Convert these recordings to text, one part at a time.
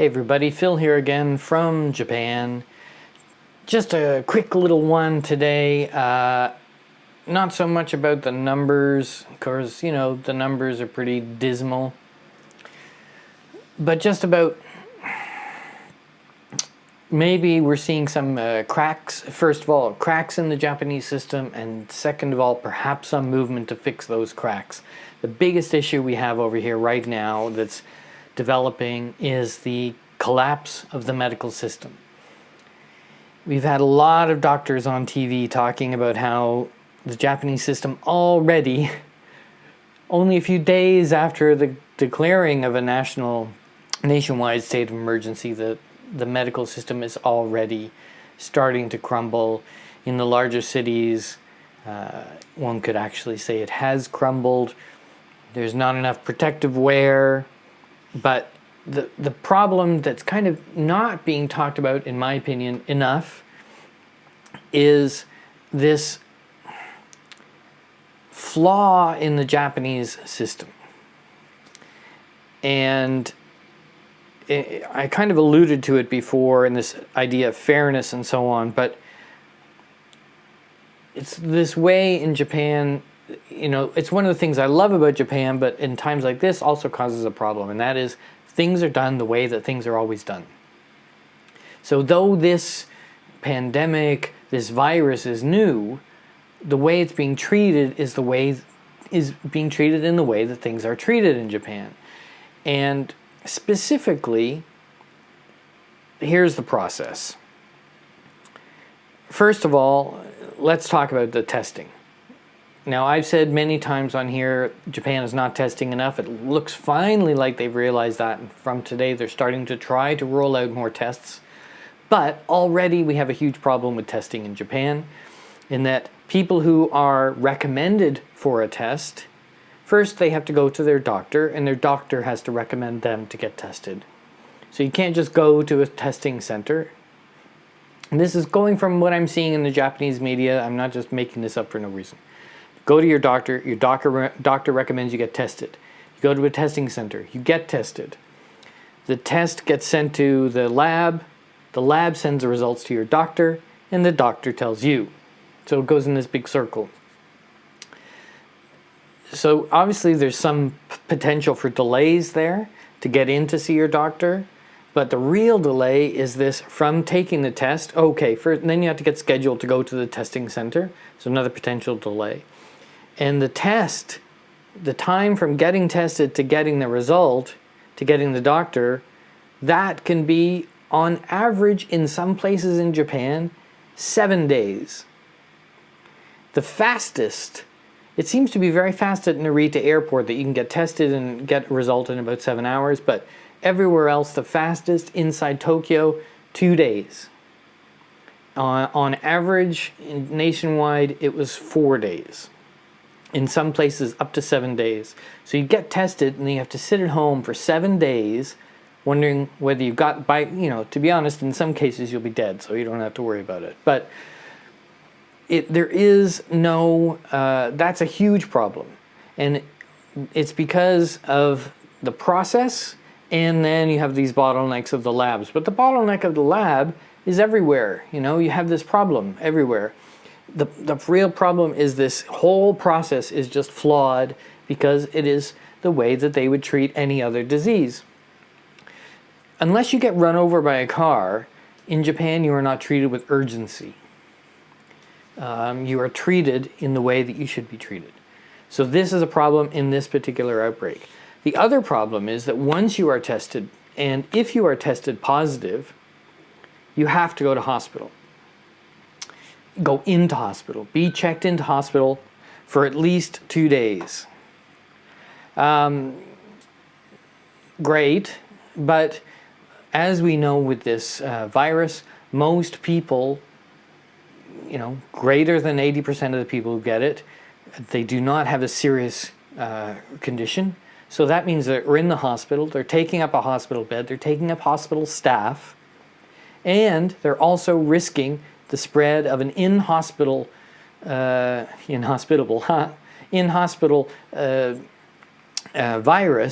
Hey everybody, Phil here again from Japan. Just a quick little one today. Not so much about the numbers, because, the numbers are pretty dismal. But just about maybe we're seeing some cracks. First of all, cracks in the Japanese system, and second of all, perhaps some movement to fix those cracks. The biggest issue we have over here right now that's developing is the collapse of the medical system. We've had a lot of doctors on TV talking about how the Japanese system already, only a few days after the declaring of a nationwide state of emergency, the medical system is already starting to crumble. In the larger cities, one could actually say it has crumbled. There's not enough protective wear. But the problem that's kind of not being talked about, in my opinion, enough is this flaw in the Japanese system. And I kind of alluded to it before in this idea of fairness and so on, but it's this way in Japan. It's one of the things I love about Japan, but in times like this also causes a problem, and that is things are done the way that things are always done. So though this pandemic, this virus is new, the way it's being treated is being treated in the way that things are treated in Japan. And specifically, here's the process. First of all, let's talk about the testing. Now, I've said many times on here, Japan is not testing enough. It looks finally like they've realized that. And from today, they're starting to try to roll out more tests. But already we have a huge problem with testing in Japan, in that people who are recommended for a test, first they have to go to their doctor, and their doctor has to recommend them to get tested. So you can't just go to a testing center. And this is going from what I'm seeing in the Japanese media. I'm not just making this up for no reason. Go to your doctor recommends you get tested. You go to a testing center, you get tested. The test gets sent to the lab sends the results to your doctor, and the doctor tells you. So it goes in this big circle. So obviously there's some potential for delays there to get in to see your doctor, but the real delay is this from taking the test. Then you have to get scheduled to go to the testing center, so another potential delay. And the test, the time from getting tested to getting the result, to getting the doctor, that can be, on average, in some places in Japan, 7 days. The fastest, it seems to be very fast at Narita Airport that you can get tested and get a result in about 7 hours, but everywhere else, the fastest inside Tokyo, 2 days. On average, nationwide, it was 4 days. In some places, up to 7 days. So you get tested, and then you have to sit at home for 7 days, wondering whether you've got, to be honest, in some cases you'll be dead, so you don't have to worry about it. But there is no, that's a huge problem. And it's because of the process, and then you have these bottlenecks of the labs. But the bottleneck of the lab is everywhere. You have this problem everywhere. The real problem is this whole process is just flawed because it is the way that they would treat any other disease. Unless you get run over by a car, in Japan you are not treated with urgency. You are treated in the way that you should be treated. So this is a problem in this particular outbreak. The other problem is that once you are tested, and if you are tested positive, you have to go to hospital. Go into hospital. Be checked into hospital for at least 2 days. Great, but as we know with this virus, most people, greater than 80% of the people who get it, they do not have a serious condition. So that means they're in the hospital, they're taking up a hospital bed, they're taking up hospital staff, and they're also risking the spread of an in-hospital virus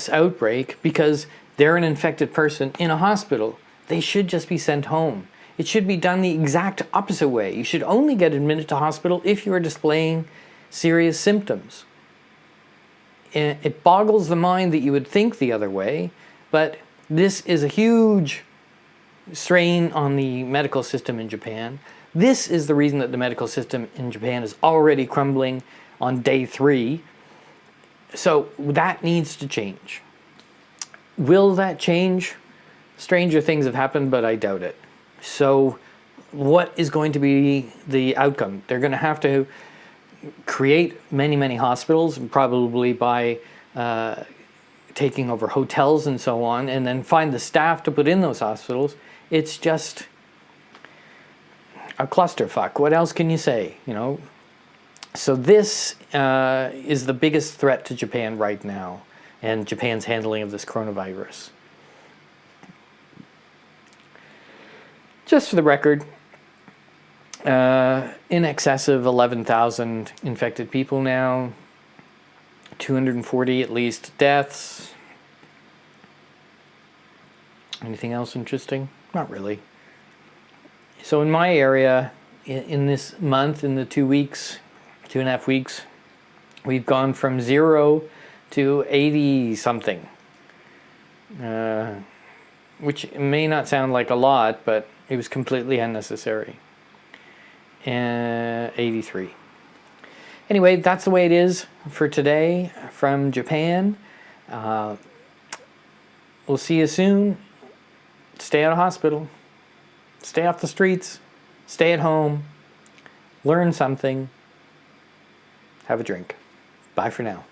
outbreak because they're an infected person in a hospital, they should just be sent home. It should be done the exact opposite way. You should only get admitted to hospital if you are displaying serious symptoms. It boggles the mind that you would think the other way, but this is a huge strain on the medical system in Japan. This is the reason that the medical system in Japan is already crumbling on day 3. So that needs to change. Will that change? Stranger things have happened, but I doubt it. So what is going to be the outcome? They're going to have to create many, many hospitals, probably by taking over hotels and so on, and then find the staff to put in those hospitals. It's just a clusterfuck. What else can you say, you know? So this is the biggest threat to Japan right now, and Japan's handling of this coronavirus. Just for the record, in excess of 11,000 infected people now, 240 at least deaths. Anything else interesting? Not really. So in my area, in this month, in the 2 weeks, 2.5 weeks, we've gone from 0 to 80 something. Which may not sound like a lot, but it was completely unnecessary. 83. Anyway, that's the way it is for today from Japan. We'll see you soon. Stay out of hospital. Stay off the streets. Stay at home. Learn something. Have a drink. Bye for now.